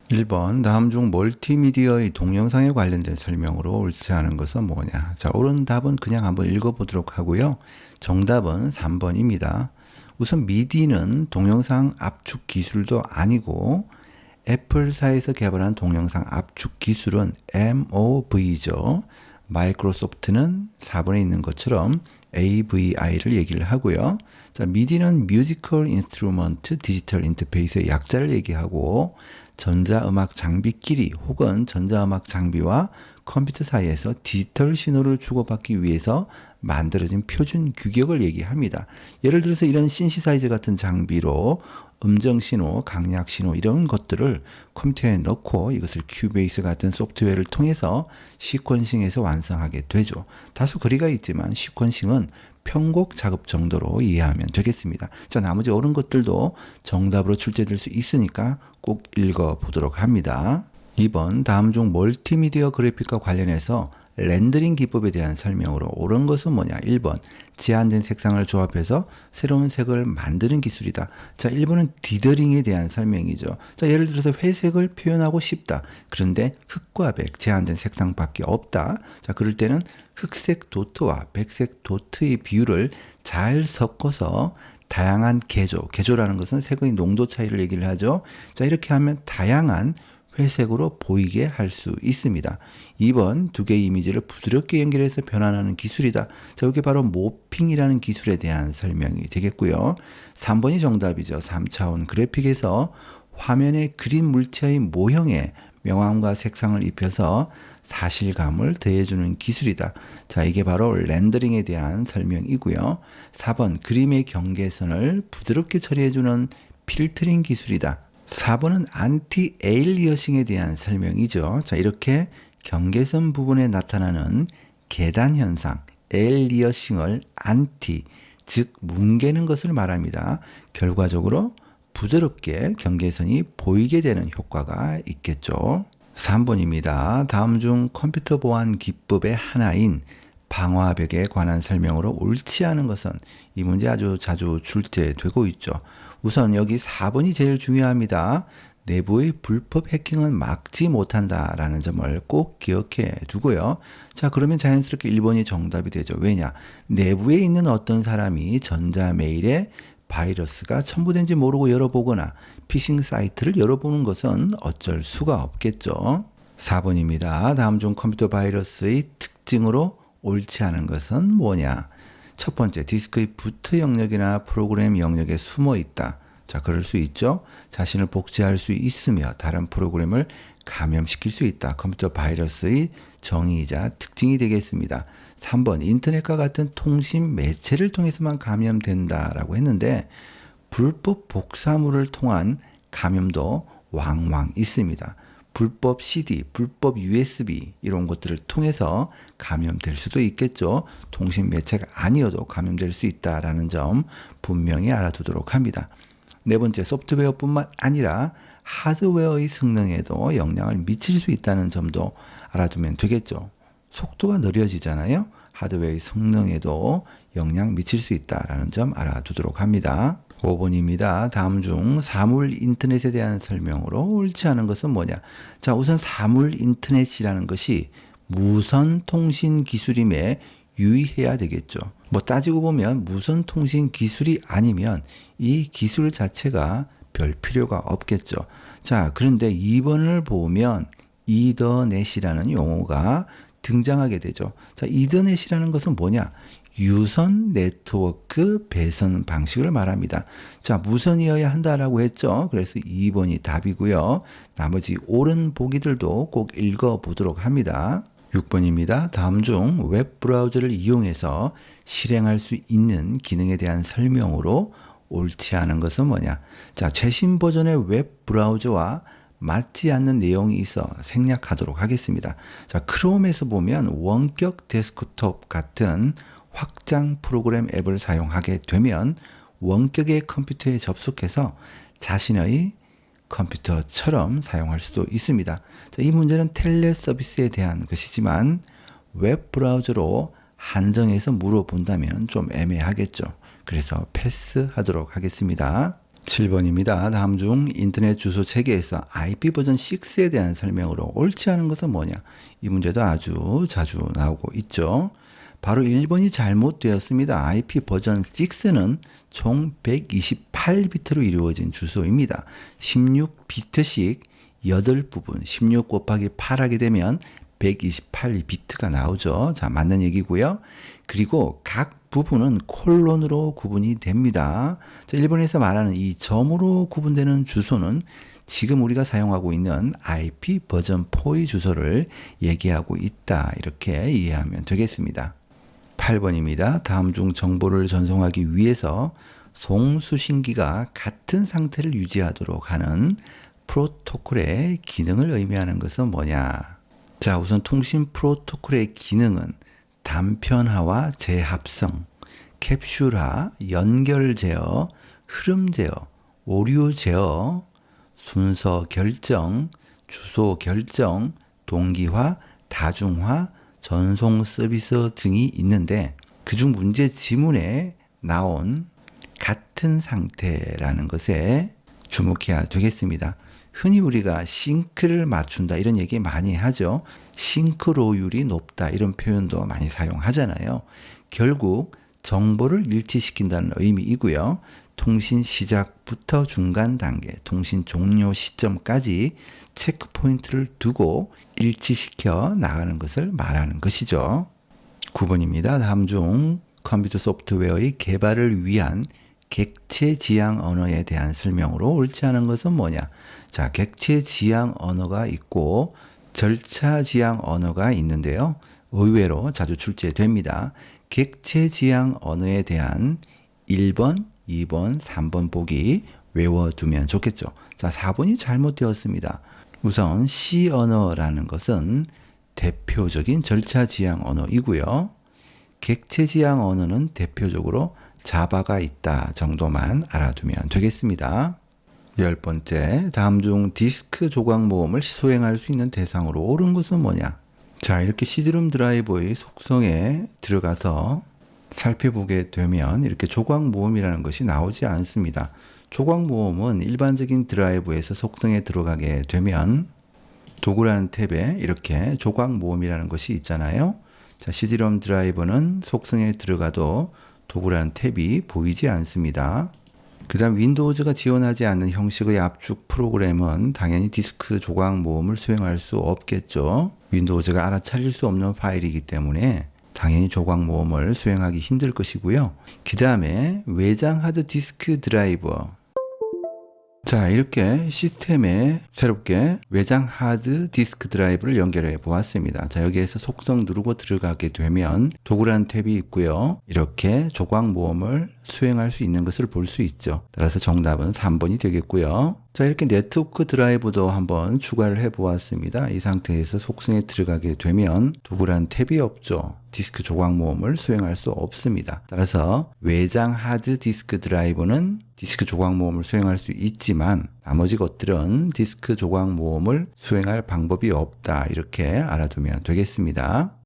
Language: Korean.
1번 다음 중 멀티미디어의 동영상에 관련된 설명으로 옳지 않은 것은 뭐냐. 자, 옳은 답은 그냥 한번 읽어보도록 하고요. 정답은 3번입니다. 우선 미디는 동영상 압축 기술도 아니고 애플사에서 개발한 동영상 압축 기술은 MOV죠. 마이크로소프트는 4번에 있는 것처럼 AVI를 얘기를 하고요. 자, 미디는 뮤지컬 인스트루먼트 디지털 인터페이스의 약자를 얘기하고 전자음악 장비끼리 혹은 전자음악 장비와 컴퓨터 사이에서 디지털 신호를 주고받기 위해서 만들어진 표준 규격을 얘기합니다. 예를 들어서 이런 신시사이즈 같은 장비로 음정 신호, 강약 신호 이런 것들을 컴퓨터에 넣고 이것을 큐베이스 같은 소프트웨어를 통해서 시퀀싱해서 완성하게 되죠. 다소 거리가 있지만 시퀀싱은 편곡 작업 정도로 이해하면 되겠습니다. 자, 나머지 옳은 것들도 정답으로 출제될 수 있으니까 꼭 읽어보도록 합니다. 2번 다음 중 멀티미디어 그래픽과 관련해서 렌더링 기법에 대한 설명으로 옳은 것은 뭐냐. 1번 제한된 색상을 조합해서 새로운 색을 만드는 기술이다. 자, 1번은 디더링에 대한 설명이죠. 자, 예를 들어서 회색을 표현하고 싶다. 그런데 흑과 백 제한된 색상밖에 없다. 자, 그럴 때는 흑색 도트와 백색 도트의 비율을 잘 섞어서 다양한 개조라는 것은 색의 농도 차이를 얘기를 하죠. 자, 이렇게 하면 다양한 회색으로 보이게 할 수 있습니다. 2번 두 개의 이미지를 부드럽게 연결해서 변환하는 기술이다. 자, 이게 바로 모핑이라는 기술에 대한 설명이 되겠고요. 3번이 정답이죠. 3차원 그래픽에서 화면의 그림 물체의 모형에 명암과 색상을 입혀서 사실감을 더해주는 기술이다. 자, 이게 바로 렌더링에 대한 설명이고요. 4번 그림의 경계선을 부드럽게 처리해주는 필터링 기술이다. 4번은 안티 에일리어싱에 대한 설명이죠. 자, 이렇게 경계선 부분에 나타나는 계단 현상, 에일리어싱을 안티, 즉 뭉개는 것을 말합니다. 결과적으로 부드럽게 경계선이 보이게 되는 효과가 있겠죠. 3번입니다. 다음 중 컴퓨터 보안 기법의 하나인 방화벽에 관한 설명으로 옳지 않은 것은, 이 문제 아주 자주 출제되고 있죠. 우선 여기 4번이 제일 중요합니다. 내부의 불법 해킹은 막지 못한다라는 점을 꼭 기억해 두고요. 자, 그러면 자연스럽게 1번이 정답이 되죠. 왜냐? 내부에 있는 어떤 사람이 전자메일에 바이러스가 첨부된지 모르고 열어보거나 피싱 사이트를 열어보는 것은 어쩔 수가 없겠죠. 4번입니다. 다음 중 컴퓨터 바이러스의 특징으로 옳지 않은 것은 뭐냐? 첫 번째, 디스크의 부트 영역이나 프로그램 영역에 숨어 있다. 자, 그럴 수 있죠. 자신을 복제할 수 있으며 다른 프로그램을 감염시킬 수 있다. 컴퓨터 바이러스의 정의이자 특징이 되겠습니다. 3번, 인터넷과 같은 통신 매체를 통해서만 감염된다라고 했는데 불법 복사물을 통한 감염도 왕왕 있습니다. 불법 CD, 불법 USB 이런 것들을 통해서 감염될 수도 있겠죠. 통신 매체가 아니어도 감염될 수 있다라는 점 분명히 알아두도록 합니다. 네 번째, 소프트웨어뿐만 아니라 하드웨어의 성능에도 영향을 미칠 수 있다는 점도 알아두면 되겠죠. 속도가 느려지잖아요. 하드웨어의 성능에도 영향 미칠 수 있다는 점 알아두도록 합니다. 5번입니다. 다음 중 사물 인터넷에 대한 설명으로 옳지 않은 것은 뭐냐? 자, 우선 사물 인터넷이라는 것이 무선 통신 기술임에 유의해야 되겠죠. 뭐 따지고 보면 무선 통신 기술이 아니면 이 기술 자체가 별 필요가 없겠죠. 자, 그런데 2번을 보면 이더넷이라는 용어가 등장하게 되죠. 자, 이더넷이라는 것은 뭐냐? 유선 네트워크 배선 방식을 말합니다. 자, 무선이어야 한다라고 했죠. 그래서 2번이 답이고요. 나머지 옳은 보기들도 꼭 읽어보도록 합니다. 6번입니다. 다음 중 웹 브라우저를 이용해서 실행할 수 있는 기능에 대한 설명으로 옳지 않은 것은 뭐냐? 자, 최신 버전의 웹 브라우저와 맞지 않는 내용이 있어 생략하도록 하겠습니다. 자, 크롬에서 보면 원격 데스크톱 같은 확장 프로그램 앱을 사용하게 되면 원격의 컴퓨터에 접속해서 자신의 컴퓨터처럼 사용할 수도 있습니다. 자, 이 문제는 텔레 서비스에 대한 것이지만 웹 브라우저로 한정해서 물어본다면 좀 애매하겠죠. 그래서 패스하도록 하겠습니다. 7번입니다. 다음 중 인터넷 주소 체계에서 IP 버전 6에 대한 설명으로 옳지 않은 것은 뭐냐? 이 문제도 아주 자주 나오고 있죠. 바로 1번이 잘못되었습니다. IP 버전 6는 총 128비트로 이루어진 주소입니다. 16비트씩 8부분, 16 곱하기 8 하게 되면 128비트가 나오죠. 자, 맞는 얘기고요. 그리고 각 부분은 콜론으로 구분이 됩니다. 자, 일본에서 말하는 이 점으로 구분되는 주소는 지금 우리가 사용하고 있는 IP 버전 4의 주소를 얘기하고 있다. 이렇게 이해하면 되겠습니다. 8번입니다. 다음 중 정보를 전송하기 위해서 송수신기가 같은 상태를 유지하도록 하는 프로토콜의 기능을 의미하는 것은 뭐냐? 자, 우선 통신 프로토콜의 기능은 단편화와 재합성, 캡슐화, 연결 제어, 흐름 제어, 오류 제어, 순서 결정, 주소 결정, 동기화, 다중화, 전송 서비스 등이 있는데 그중 문제 지문에 나온 같은 상태라는 것에 주목해야 되겠습니다. 흔히 우리가 싱크를 맞춘다 이런 얘기 많이 하죠. 싱크로율이 높다 이런 표현도 많이 사용하잖아요. 결국 정보를 일치시킨다는 의미이고요. 통신 시작부터 중간 단계, 통신 종료 시점까지 체크 포인트를 두고 일치시켜 나가는 것을 말하는 것이죠. 9번입니다. 다음 중 컴퓨터 소프트웨어의 개발을 위한 객체 지향 언어에 대한 설명으로 옳지 않은 것은 뭐냐? 자, 객체 지향 언어가 있고 절차 지향 언어가 있는데요. 의외로 자주 출제됩니다. 객체 지향 언어에 대한 1번, 2번, 3번 보기 외워두면 좋겠죠. 자, 4번이 잘못되었습니다. 우선 C 언어라는 것은 대표적인 절차 지향 언어이고요. 객체 지향 언어는 대표적으로 자바가 있다 정도만 알아두면 되겠습니다. 10번째, 다음 중 디스크 조각 모음을 수행할 수 있는 대상으로 옳은 것은 뭐냐? 자, 이렇게 CD롬 드라이버의 속성에 들어가서 살펴보게 되면 이렇게 조각 모음이라는 것이 나오지 않습니다. 조각 모음은 일반적인 드라이브에서 속성에 들어가게 되면 도구라는 탭에 이렇게 조각 모음이라는 것이 있잖아요. 자, CD롬 드라이버는 속성에 들어가도 도구라는 탭이 보이지 않습니다. 그 다음 윈도우즈가 지원하지 않는 형식의 압축 프로그램은 당연히 디스크 조각 모음을 수행할 수 없겠죠. 윈도우즈가 알아차릴 수 없는 파일이기 때문에 당연히 조각 모음을 수행하기 힘들 것이고요. 그 다음에 외장 하드 디스크 드라이버. 자, 이렇게 시스템에 새롭게 외장 하드 디스크 드라이브를 연결해 보았습니다. 자, 여기에서 속성 누르고 들어가게 되면 도구라는 탭이 있고요. 이렇게 조각 모음을 수행할 수 있는 것을 볼 수 있죠. 따라서 정답은 3번이 되겠고요. 자, 이렇게 네트워크 드라이브도 한번 추가를 해 보았습니다. 이 상태에서 속성에 들어가게 되면 도구라는 탭이 없죠. 디스크 조각 모음을 수행할 수 없습니다. 따라서 외장 하드 디스크 드라이브는 디스크 조각 모음을 수행할 수 있지만 나머지 것들은 디스크 조각 모음을 수행할 방법이 없다. 이렇게 알아두면 되겠습니다.